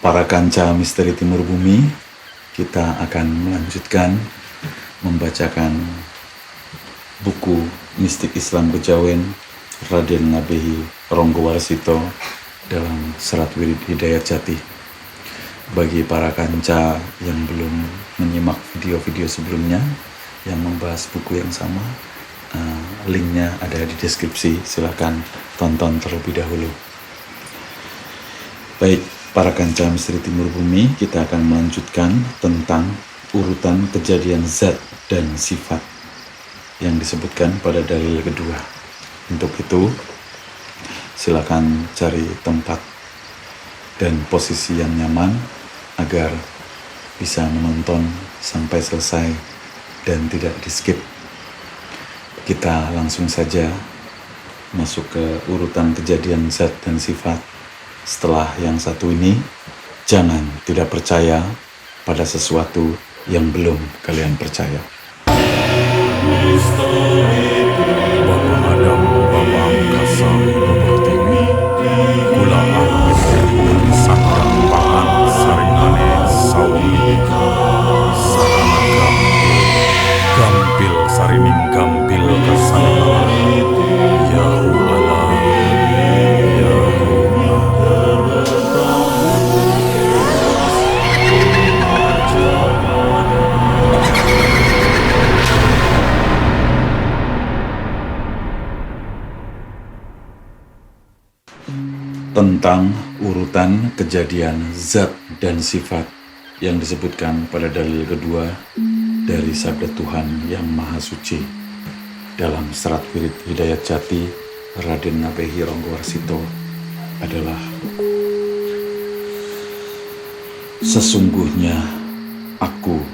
Para kanca misteri timur bumi, kita akan melanjutkan membacakan buku Mistik Islam Kejawen Raden Ngabehi Ronggowarsito dalam Serat Wirid Hidayat Jati. Bagi para kanca yang belum menyimak video-video sebelumnya yang membahas buku yang sama, linknya ada di deskripsi, silakan tonton terlebih dahulu. Baik, para kanca misteri timur bumi, kita akan melanjutkan tentang urutan kejadian zat dan sifat yang disebutkan pada dalil kedua. Untuk itu, silakan cari tempat dan posisi yang nyaman agar bisa menonton sampai selesai dan tidak di-skip. Kita langsung saja masuk ke urutan kejadian zat dan sifat. Setelah yang satu ini, jangan tidak percaya pada sesuatu yang belum kalian percaya. Bapa Adam, Bapa Angkasa, Bapa Tiwi, Kula Angin, Sakang Pahan, Saringane, Sawamika, Saranaga, Gampil, Sarining Gampil, Kasanala, Yahuala, Tentang urutan kejadian zat dan sifat yang disebutkan pada dalil kedua dari sabda Tuhan yang Maha Suci dalam Serat Wirid Hidayat Jati Raden Ngabehi Ronggowarsito adalah: sesungguhnya aku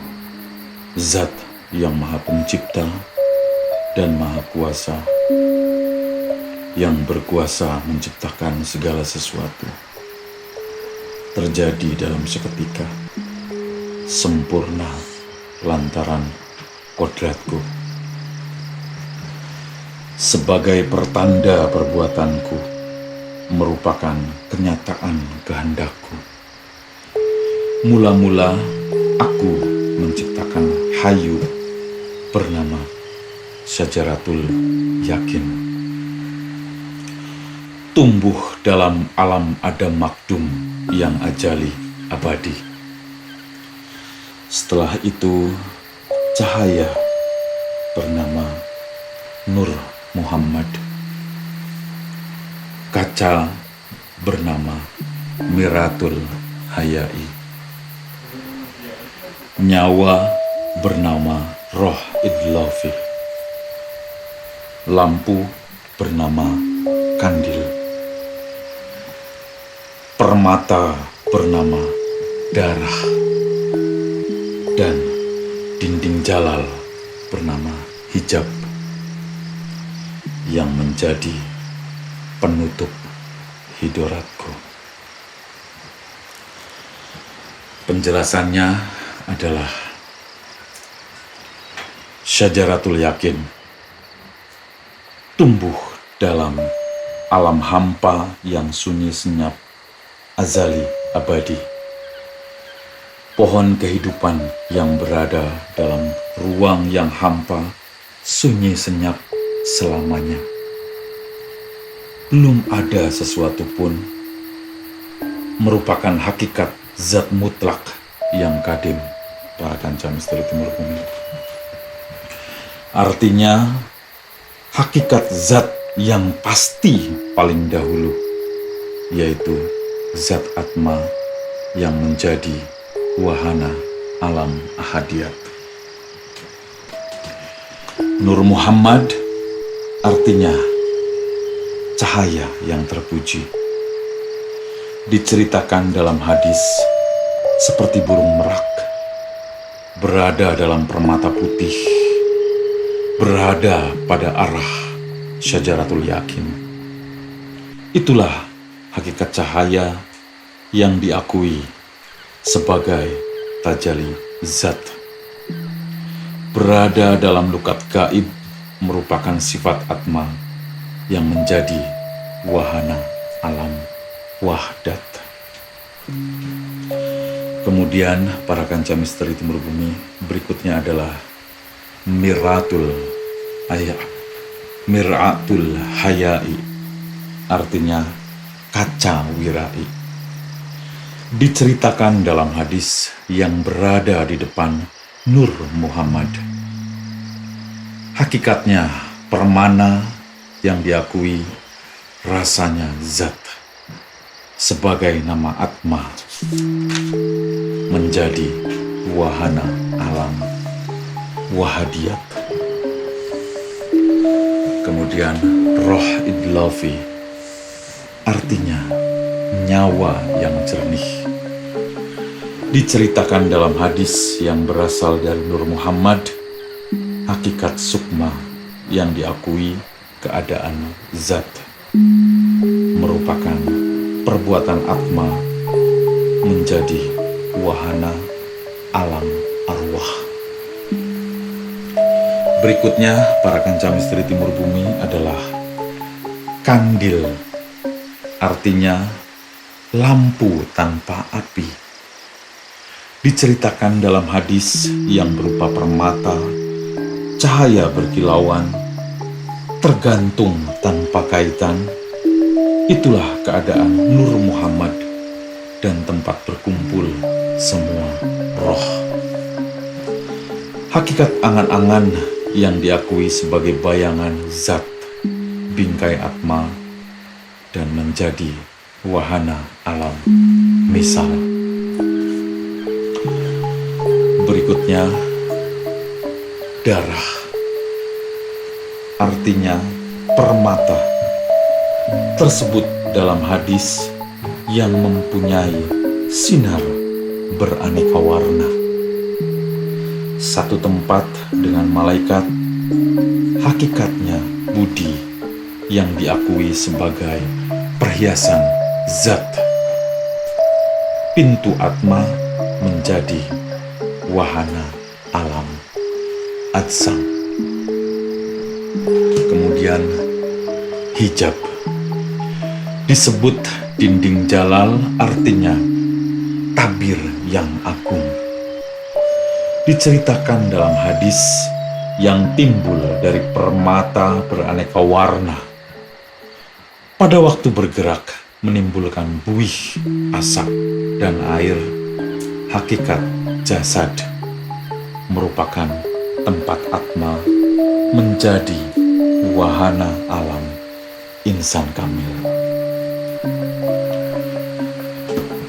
zat yang Maha Pencipta dan Maha Kuasa, yang berkuasa menciptakan segala sesuatu terjadi dalam seketika, sempurna lantaran kodratku. Sebagai pertanda perbuatanku, merupakan kenyataan kehendakku. Mula-mula aku menciptakan hayu bernama Syajaratul Yakin, tumbuh dalam alam Adam Makdum yang ajali abadi. Setelah itu, cahaya bernama Nur Muhammad, kaca bernama Miratul Hayai, nyawa bernama Roh Idlafi, lampu bernama Kandil, permata bernama darah, dan dinding jalal bernama hijab yang menjadi penutup hidoratku. Penjelasannya adalah Syajaratul Yakin tumbuh dalam alam hampa yang sunyi senyap, azali abadi. Pohon kehidupan yang berada dalam ruang yang hampa, sunyi senyap selamanya. Belum ada sesuatu pun, merupakan hakikat zat mutlak yang kadim, para kanca misteri timur bumi. Artinya, hakikat zat yang pasti paling dahulu, yaitu zat Atma yang menjadi wahana alam ahadiyat. Nur Muhammad artinya cahaya yang terpuji. Diceritakan dalam hadis seperti burung merak, berada dalam permata putih, berada pada arah Syajaratul Yakin. Itulah hakikat cahaya yang diakui sebagai tajalli zat. Berada dalam lukat gaib merupakan sifat Atma yang menjadi wahana alam wahdat. Kemudian para kanca misteri timur bumi berikutnya adalah Mir'atul Hayai, artinya kaca wirai. Diceritakan dalam hadis yang berada di depan Nur Muhammad. Hakikatnya permana yang diakui rasanya zat sebagai nama Atma menjadi wahana alam wahadiyat. Kemudian roh idlafi, artinya nyawa yang jernih. Diceritakan dalam hadis yang berasal dari Nur Muhammad, hakikat sukma yang diakui keadaan zat merupakan perbuatan Atma menjadi wahana alam arwah. Berikutnya para kanca misteri timur bumi adalah kandil, artinya lampu tanpa api. Diceritakan dalam hadis yang berupa permata, cahaya berkilauan, tergantung tanpa kaitan. Itulah keadaan Nur Muhammad dan tempat berkumpul semua roh. Hakikat angan-angan yang diakui sebagai bayangan zat, bingkai Atma, dan menjadi wahana alam misal. Berikutnya, darah, artinya permata, tersebut dalam hadis yang mempunyai sinar beraneka warna. Satu tempat dengan malaikat, hakikatnya budi yang diakui sebagai perhiasan zat. Pintu Atma menjadi wahana alam atsam. Kemudian hijab, disebut dinding jalal, artinya tabir yang agung. Diceritakan dalam hadis yang timbul dari permata beraneka warna. Pada waktu bergerak menimbulkan buih, asap, dan air. Hakikat jasad merupakan tempat Atma menjadi wahana alam insan kamil.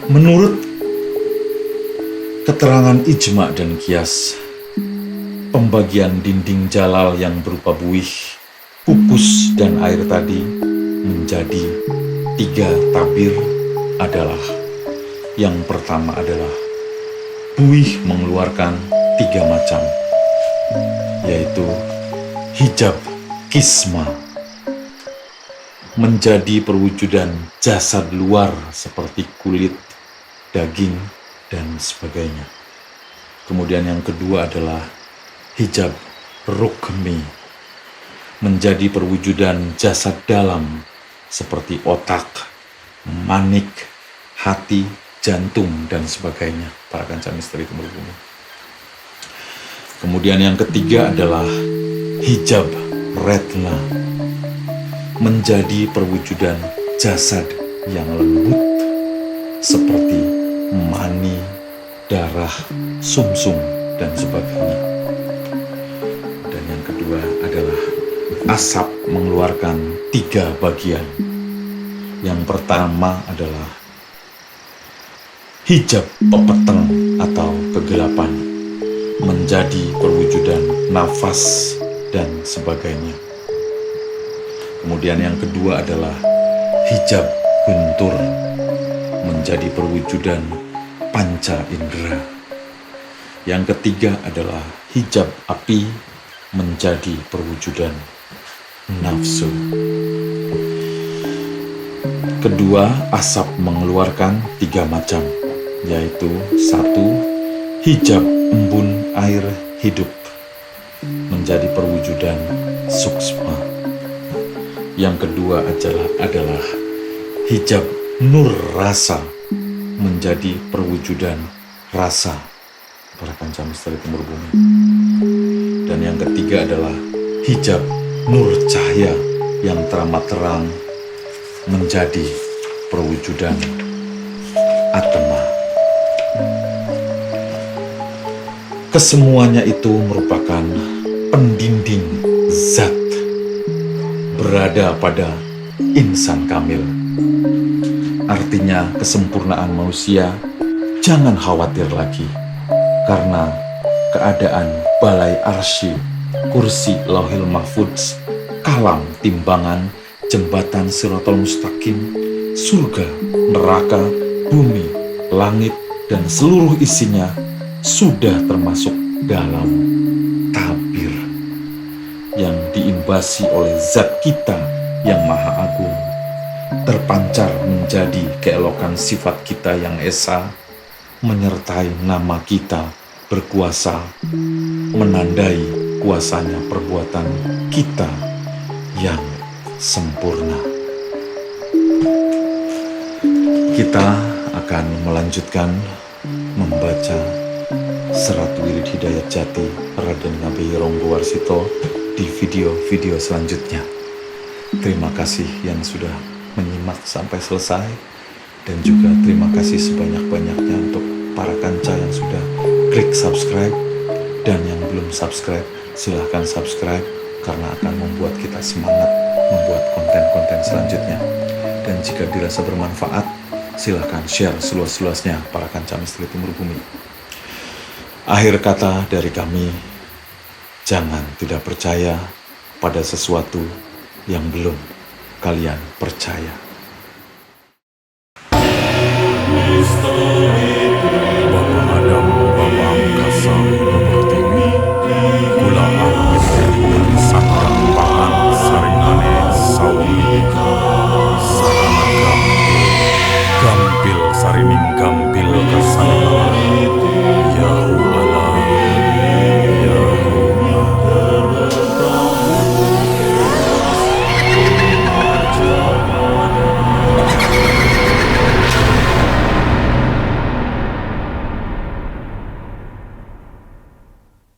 Menurut keterangan ijma dan kias, pembagian dinding jalal yang berupa buih, pupus, dan air tadi menjadi 3 tabir adalah: yang pertama adalah buih mengeluarkan 3 macam, yaitu hijab kisma, menjadi perwujudan jasad luar seperti kulit, daging, dan sebagainya. Kemudian yang kedua adalah hijab rukmi, menjadi perwujudan jasad dalam seperti otak, manik, hati, jantung, dan sebagainya, para kanca misteri timur bumi. Kemudian yang ketiga adalah hijab retna, menjadi perwujudan jasad yang lembut seperti mani, darah, sumsum, dan sebagainya. Dan yang kedua adalah asap mengeluarkan 3 bagian. Yang pertama adalah hijab pepeteng atau kegelapan, menjadi perwujudan nafas dan sebagainya. Kemudian yang kedua adalah hijab guntur, menjadi perwujudan panca indera. Yang ketiga adalah hijab api, menjadi perwujudan nafsu. Kedua, asap mengeluarkan 3 macam, yaitu 1. Hijab embun air hidup, menjadi perwujudan suksma. Yang kedua adalah hijab nur rasa menjadi perwujudan rasa para kancah misteri timur bumi. Dan yang ketiga adalah hijab nur cahaya yang teramat terang menjadi perwujudan Atma. Kesemuanya itu merupakan pendinding zat berada pada insan kamil. Artinya kesempurnaan manusia jangan khawatir lagi, karena keadaan balai arsy, kursi lauhil mahfudz, kalam timbangan, jembatan siratal mustaqim, surga, neraka, bumi, langit, dan seluruh isinya sudah termasuk dalam tabir yang diimbasi oleh zat kita yang maha agung, terpancar menjadi keelokan sifat kita yang esa, menyertai nama kita berkuasa, menandai kuasanya perbuatan kita yang sempurna. Kita akan melanjutkan membaca Serat Wirid Hidayat Jati Raden Ngabei Ronggo Warsito di video-video selanjutnya. Terima kasih yang sudah menyimak sampai selesai, dan juga terima kasih sebanyak-banyaknya untuk para kanca yang sudah klik subscribe, dan yang belum subscribe silahkan subscribe karena akan membuat kita semangat membuat konten-konten selanjutnya. Dan jika dirasa bermanfaat, silahkan share seluas-luasnya para kanca misteri timur bumi. Akhir kata dari kami, jangan tidak percaya pada sesuatu yang belum kalian percaya.